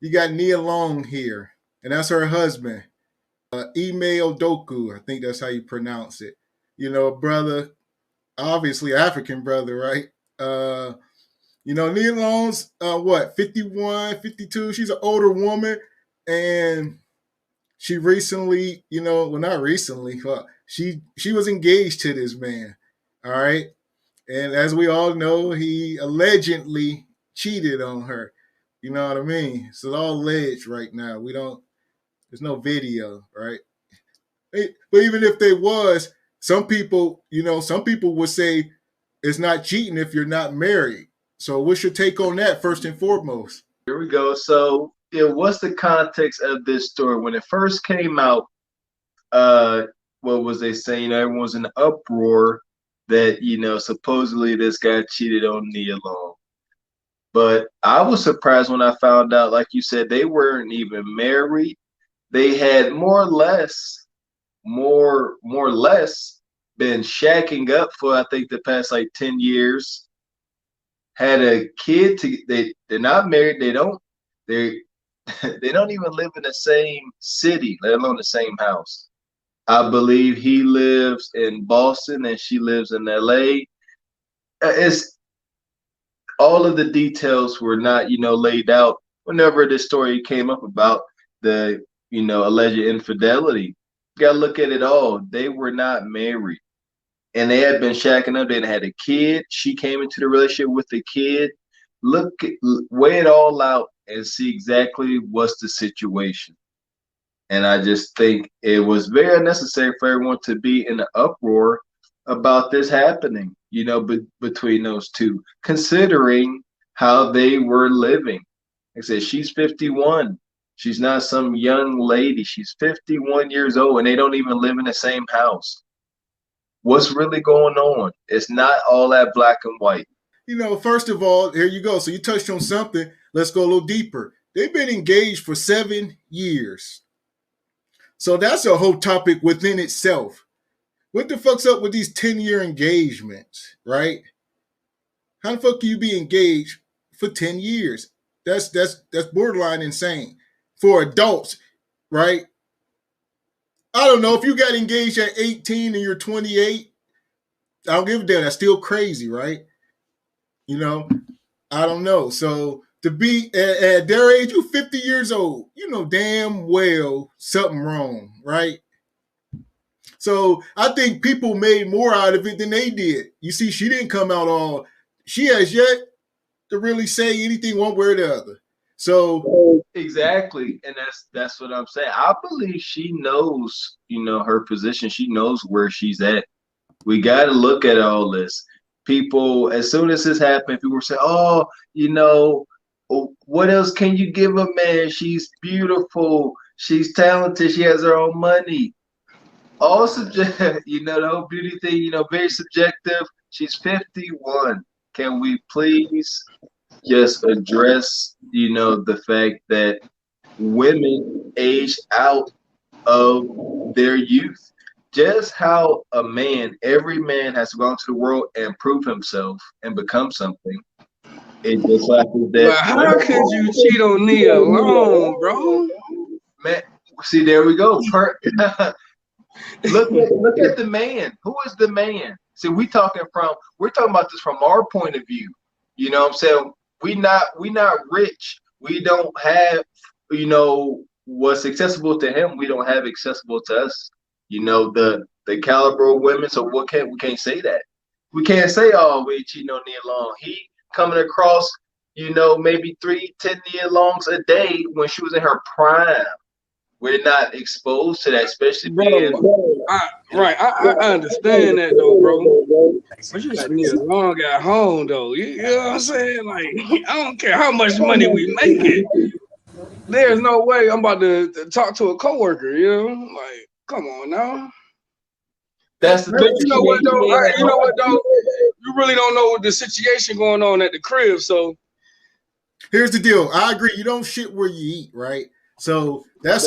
You got Nia Long here, and that's her husband, Email Doku. I think that's how you pronounce it. Brother, obviously African brother, right? Nia Long's what, 51, 52. She's an older woman, and she recently, well, not recently, but she was engaged to this man. All right. And as we all know, he allegedly cheated on her. You know what I mean? So it's all alleged right now. There's no video, right? But even if there was, some people would say it's not cheating if you're not married. So what's your take on that first and foremost? Here we go. So, yeah, what's the context of this story? When it first came out, uh, what was they saying? Everyone was in an uproar that, supposedly this guy cheated on Nia Long. But I was surprised when I found out, like you said, they weren't even married. They had more or less been shacking up for I think the past like 10 years. Had a kid they're not married, they they don't even live in the same city, let alone the same house. I believe he lives in Boston and she lives in LA. It's all of the details were not, laid out whenever this story came up about the, alleged infidelity. You gotta look at it all. They were not married. And they had been shacking up. They had a kid. She came into the relationship with the kid. Look, weigh it all out and see exactly what's the situation. And I just think it was very unnecessary for everyone to be in an uproar about this happening, between those two, considering how they were living. Like I said, she's 51. She's not some young lady. She's 51 years old, and they don't even live in the same house. What's really going on? It's not all that black and white. First of all, here you go. So you touched on something. Let's go a little deeper. They've been engaged for 7 years. So that's a whole topic within itself. What the fuck's up with these 10-year engagements, right? How the fuck can you be engaged for 10 years? That's borderline insane for adults, right? I don't know. If you got engaged at 18 and you're 28, I don't give a damn. That's still crazy, right? I don't know. So to be at their age, you 50 years old, you know damn well something wrong, right? So I think people made more out of it than they did. You see, she didn't come out all. She has yet to really say anything one way or the other. So exactly, and that's what I'm saying. I believe she knows, her position. She knows where she's at. We got to look at all this. People, as soon as this happened, people were saying, "Oh, what else can you give a man? She's beautiful. She's talented. She has her own money." All subject, the whole beauty thing, very subjective. She's 51. Can we please just address, the fact that women age out of their youth? Just how every man has to go into the world and prove himself and become something. It just like But that. how could you cheat on Nia Long, bro? Man, see, there we go. Look at the man. Who is the man? See, we're talking about this from our point of view. You know what I'm saying? We not rich. We don't have, what's accessible to him, we don't have accessible to us. The caliber of women. So we can't say that. We can't say, oh, we cheating on Nia Long. He coming across, maybe 3-10 Nia Longs a day when she was in her prime. We're not exposed to that, especially being Bro, I understand that though, bro. But you got Nia Long at home though. You know what I'm saying? Like, I don't care how much money we making. There's no way I'm about to talk to a coworker, Like, come on now. that's the But thing. you know what though? You really don't know the situation going on at the crib, so here's the deal. I agree. You don't shit where you eat, right? So that's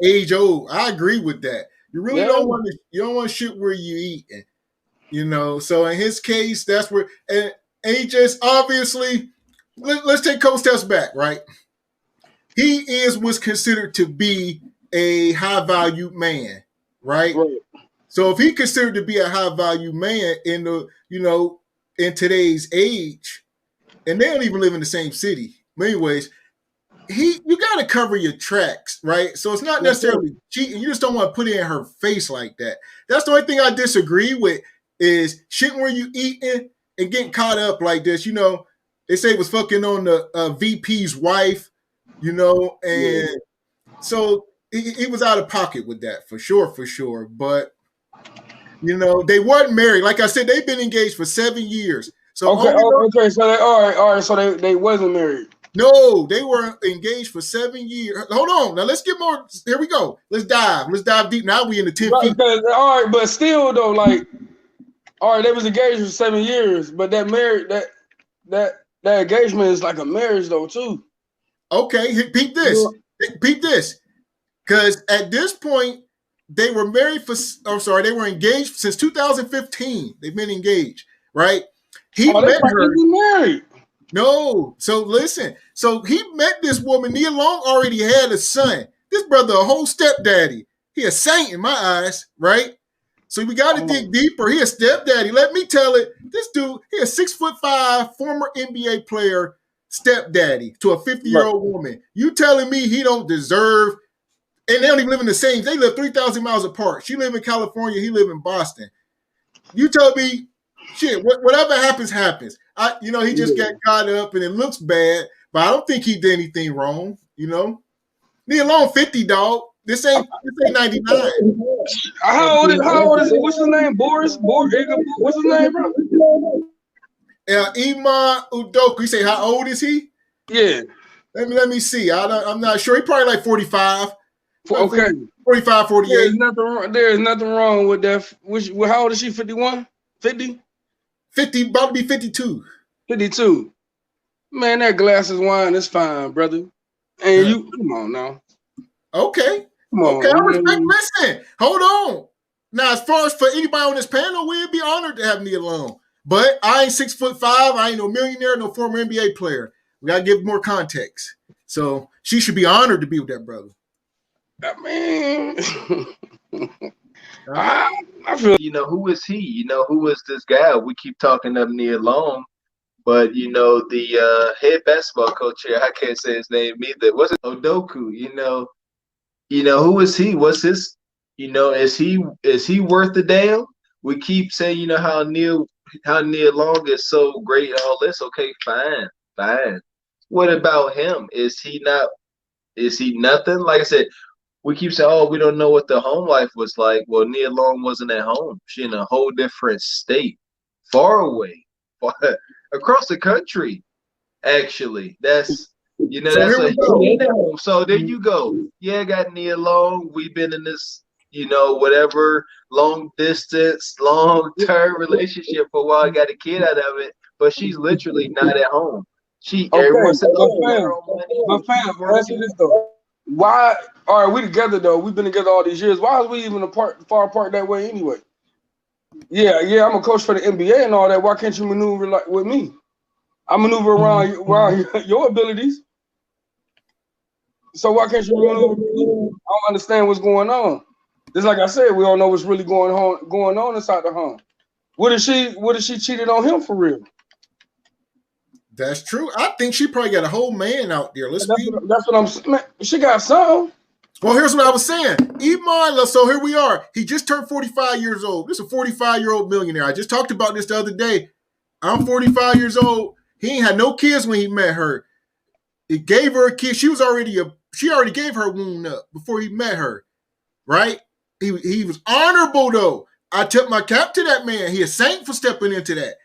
age old. I agree with that. You really don't want to shit where you eat. So in his case, that's where and he just obviously let's take couple steps back, right? he is what's considered to be a high value man, right? So if he considered to be a high value man in the, in today's age, and they don't even live in the same city. But anyways, you got to cover your tracks, right? So it's not necessarily cheating. You just don't want to put it in her face like that. That's the only thing I disagree with is shitting where you eating and getting caught up like this. They say it was fucking on the VP's wife, and so he was out of pocket with that for sure. But they weren't married. Like I said, they've been engaged for 7 years. So okay. So all right. So they wasn't married. No, they were engaged for 7 years. Hold on. Now let's get more. Here we go. Let's dive deep. Now we in the 10 feet. All right, but still though, like, all right, they was engaged for 7 years, but that engagement is like a marriage though too. Okay, peep this. Because at this point, they were they were engaged since 2015. They've been engaged, right? He met her. Married. No. So listen. So he met this woman. Nia Long already had a son. This brother, a whole stepdaddy. He a saint in my eyes, right? So we got to dig deeper. He a stepdaddy. Let me tell it. This dude, he a 6'5" former NBA player, stepdaddy to a 50-year-old woman. You telling me he don't deserve? And they don't even live in the same. They live 3,000 miles apart. She live in California. He live in Boston. You tell me, shit. Whatever happens. He just got caught up, and it looks bad. But I don't think he did anything wrong. Nia Long 50, dog. This ain't 99. How old is he? What's his name? Boris? What's his name, bro? Iman Udoka. You say how old is he? Yeah. Let me see. I'm not sure. He probably like 45. Okay. 45, 48. There's nothing wrong with that. How old is she? 51? 50? 50, about to be 52. 52. Man, that glass of wine is fine, brother. And you, come on now. Okay. Okay, I respect. Listen, hold on. Now, as far as for anybody on this panel, we'd be honored to have Nia Long. But I ain't 6'5". I ain't no millionaire, no former NBA player. We gotta give more context. So she should be honored to be with that brother. I mean, I feel. Who is he? Who is this guy? We keep talking of Nia Long, but the head basketball coach here, I can't say his name either. What's it? Odoku. Who is he? What's his? Is he worth the damn? We keep saying, how Nia Long is so great and all this. Okay, fine. What about him? Is he not? Is he nothing? Like I said, we keep saying, oh, we don't know what the home life was like. Well, Nia Long wasn't at home. She in a whole different state, far away, across the country. Actually, that's that's a she ain't at home. So there you go. Yeah, got Nia Long. We've been in this, whatever long distance, long term relationship for a while. Got a kid out of it, but she's literally not at home. Everyone says, but fam, answer this though. Why are we together though? We've been together all these years. Why is we even far apart that way anyway? Yeah, I'm a coach for the NBA and all that. Why can't you maneuver like with me? I maneuver around your abilities. So why can't you maneuver with me? I don't understand what's going on. Just like I said, we don't know what's really going on inside the home. What if she cheated on him for real? That's true. I think she probably got a whole man out there. That's what I'm saying. She got some. Well, here's what I was saying. Iman, so here we are. He just turned 45 years old. This is a 45-year-old millionaire. I just talked about this the other day. I'm 45 years old. He ain't had no kids when he met her. He gave her a kid. She already gave her wound up before he met her. Right? He was honorable though. I tip my cap to that man. He a saint for stepping into that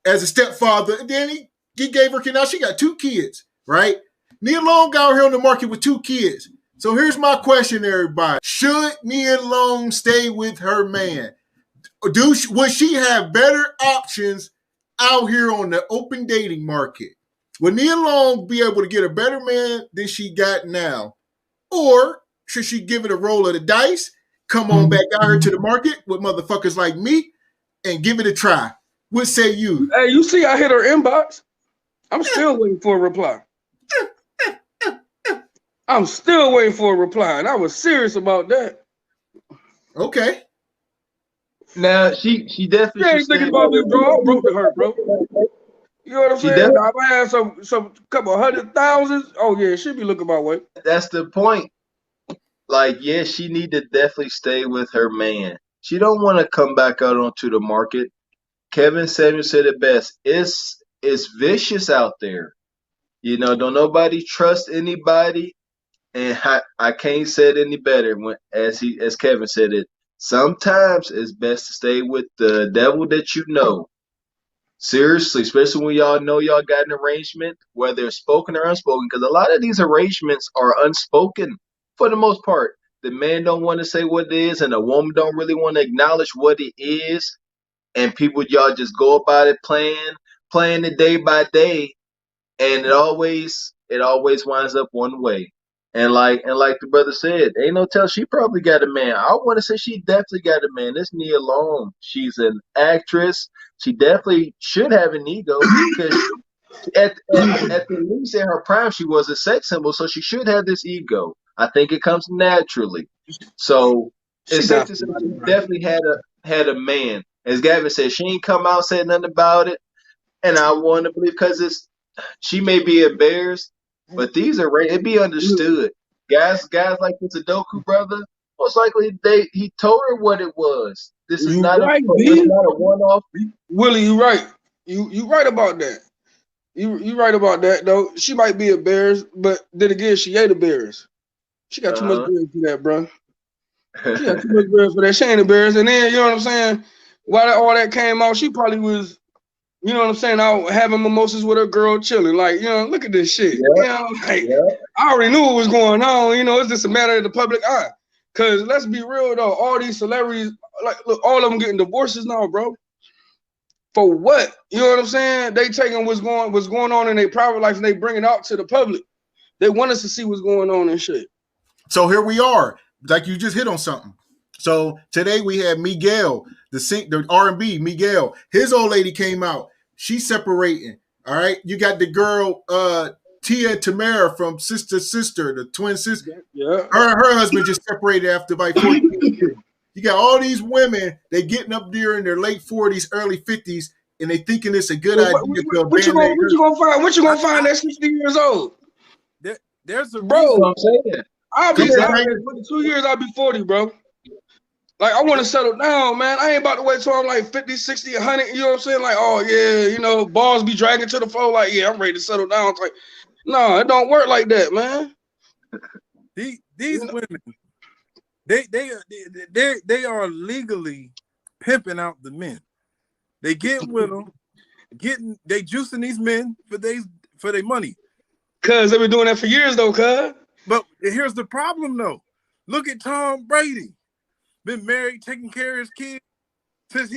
as a stepfather. And then he gave her kid. Now she got 2 kids, right? Nia Long got here on the market with 2 kids. So here's my question, everybody. Should Nia Long stay with her man? Would she have better options out here on the open dating market? Would Nia Long be able to get a better man than she got now? Or should she give it a roll of the dice, come on back out here to the market with motherfuckers like me and give it a try? What say you? Hey, you see I hit her inbox. I'm still waiting for a reply. I'm still waiting for a reply, and I was serious about that. Okay. Now she definitely You should ain't thinking stay about me, with bro. I'm broke to her, bro. You know what I'm She saying? definitely. If I had some couple 100,000, oh yeah, she'd be looking my way. That's the point. Like, yeah, she need to definitely stay with her man. She don't want to come back out onto the market. Kevin Samuels said it best. It's vicious out there. You know, don't nobody trust anybody. And I can't say it any better when as Kevin said it. Sometimes it's best to stay with the devil that you know. Seriously, especially when y'all know y'all got an arrangement, whether it's spoken or unspoken, because a lot of these arrangements are unspoken for the most part. The man don't want to say what it is, and the woman don't really want to acknowledge what it is, and people y'all just go about it playing it day by day, and it always winds up one way. And like the brother said, ain't no tell she probably got a man. I want to say she definitely got a man. This Nia Long, she's an actress. She definitely should have an ego because at the least in her prime she was a sex symbol, so she should have this ego. I think it comes naturally. So She it's safe got to say somebody, she bro. definitely had a man. As Gavin said, she ain't come out said nothing about it, and I want to believe because she may be embarrassed, but these are it be understood. Guys like the Sudoku brother, most likely he told her what it was. This is You not a right, it's B. not a one off. Willie, you right. You right about that. You right about that though. She might be embarrassed, but then again, she ain't embarrassed. She got too much Uh bread for that, bro. She got too huh. much bread for that. She ain't embarrassed. And then you know what I'm saying? While all that came out, she probably was, you know what I'm saying, out having mimosas with her girl, chilling. Like, you know, look at this shit. You Yeah, know, like yeah. I already knew what was going on. You know, it's just a matter of the public eye. Cause let's be real though, all these celebrities, like, look, all of them getting divorces now, bro. For what? You know what I'm saying? They taking what's going on in their private life and they bring it out to the public. They want us to see what's going on and shit. So here we are. Like you just hit on something. So today we had Miguel, the R&B Miguel. His old lady came out. She's separating. All right. You got the girl Tia and Tamara from Sister Sister, the twin sister. Yeah. Her husband just separated after like 14 years. You got all these women, they getting up there in their late 40s, early 50s, and they thinking it's a good Well, idea to what you abandon gonna what their you gonna find? What you gonna find I, at 60 years old, there's a That's reason. what bro? I'm saying. I'll be Come on, Exactly. man. in 2 years. I'll be 40, bro. Like I want to settle down, man. I ain't about to wait till I'm like 50, 60, 100. You know what I'm saying? Like, oh yeah, you know, balls be dragging to the floor. Like, yeah, I'm ready to settle down. It's like, no, it don't work like that, man. These You know, women, they are legally pimping out the men. They getting with them, they juicing these men for their money. cause they've been doing that for years, though, cuz. But here's the problem, though. Look at Tom Brady, been married, taking care of his kids since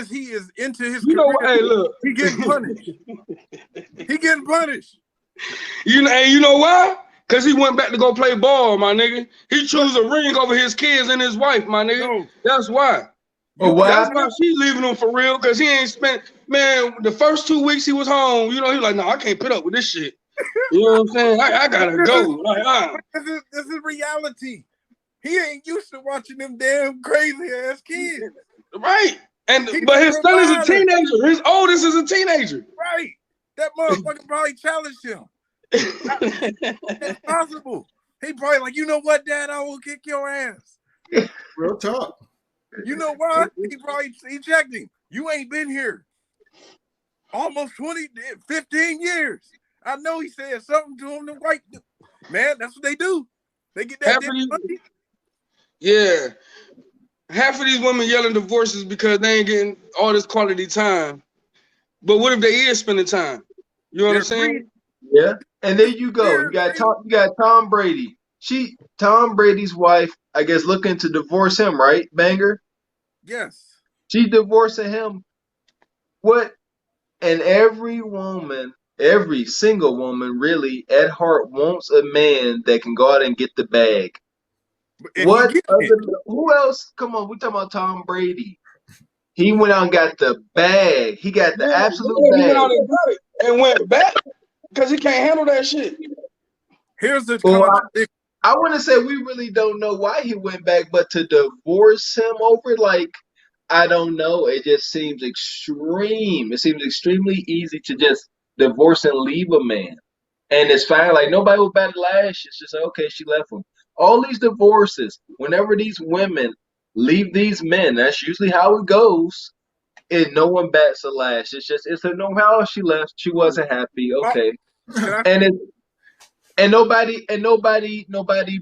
he is into his You know what? career. Hey, look. He getting punished. He getting punished. You know why? Cause he went back to go play ball, my nigga. He chose a ring over his kids and his wife, my nigga. No, That's why. But what That's happened? why she's leaving him for real. Cause he ain't spent, man, the first 2 weeks he was home. You know, he was like, no, I can't put up with this shit. You know what I'm saying? I gotta go. Like, this is reality. He ain't used to watching them damn crazy ass kids. right. He's But a his son is a provider. teenager. His oldest is a teenager. Right. That motherfucker probably challenged him. It's possible. He probably like, you know what, Dad? I will kick your ass. Real talk. You know what? He checked him. You ain't been here almost 15 years. I know he said something to him. The white man, that's what they do. They get that money. Yeah. Half of these women yelling divorces because they ain't getting all this quality time. But what if they is spending time? You know what I'm saying? Yeah. And there you go. You got Tom Brady. Tom Brady's wife, I guess, looking to divorce him, right, Banger? Yes. She divorcing him. What? And every single woman really at heart wants a man that can go out and get the bag. And he getting it. Who else? Come on, we talking about Tom Brady. He went out and got the bag. He got the absolute He went bag. out and got it and went back because he can't handle that shit. Here's the Well, contradiction. I want to say we really don't know why he went back, but to divorce him over, like, I don't know. It just seems extreme. It seems extremely easy to just divorce and leave a man. And it's fine. Like, nobody was batted last. It's just, okay, she left him. All these divorces, whenever these women leave these men, that's usually how it goes. And no one bats a lash. It's just, it's a no how she left. She wasn't happy. Well, Okay. can I, And nobody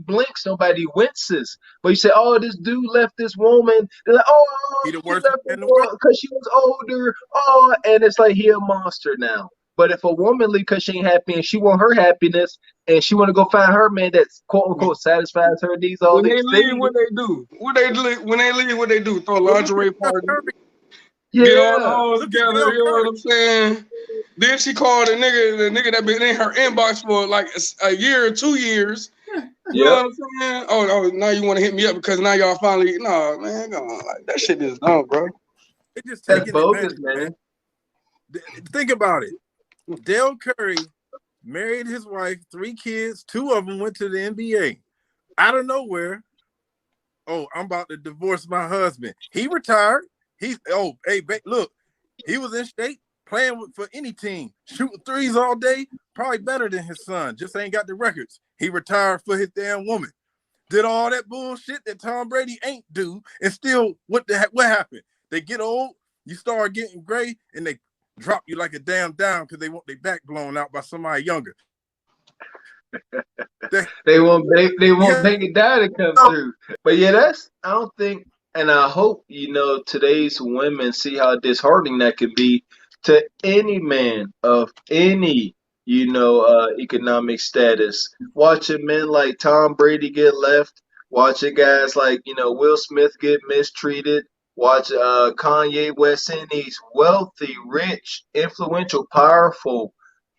blinks, nobody winces. But you say, oh, this dude left this woman. They're like, oh, he the he worst left man her in the world? because she was older. Oh, and it's like he a monster now. But if a woman leave because she ain't happy and she want her happiness and she want to go find her man that's quote unquote satisfies her needs, all When they these leave, things. what they do? When they leave, what they do? Throw a Well, look lingerie at Steph party, Curry. get all the Yeah. hoes Look at together. Steph You know Curry. what I'm saying? Then she called the nigga that been in her inbox for like a year or 2 years. You know Yep. what I'm saying? Oh, now you want to hit me up because now y'all finally, no, man, come on. Like, that shit is dumb, bro. They're just That's taking bogus, advantage, man. Think about it. Dale Curry married his wife, 3 kids, 2 of them went to the NBA. Out of nowhere, oh, I'm about to divorce my husband. He retired. Look, he was in state playing for any team, shooting threes all day, probably better than his son. Just ain't got the records. He retired for his damn woman. Did all that bullshit that Tom Brady ain't do, and still, what happened? They get old, you start getting gray, and they drop you like a damn down because they want their back blown out by somebody younger. They won't make it down to come through. But yeah, I don't think, and I hope, today's women see how disheartening that could be to any man of any, economic status. Watching men like Tom Brady get left, watching guys like, Will Smith get mistreated, watch Kanye West and these wealthy, rich, influential, powerful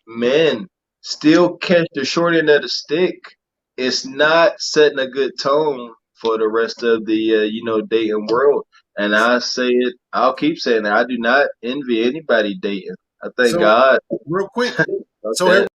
men still catch the short end of the stick. It's not setting a good tone for the rest of the dating world. And I'll keep saying it. I do not envy anybody dating. I thank So God real quick, about so that.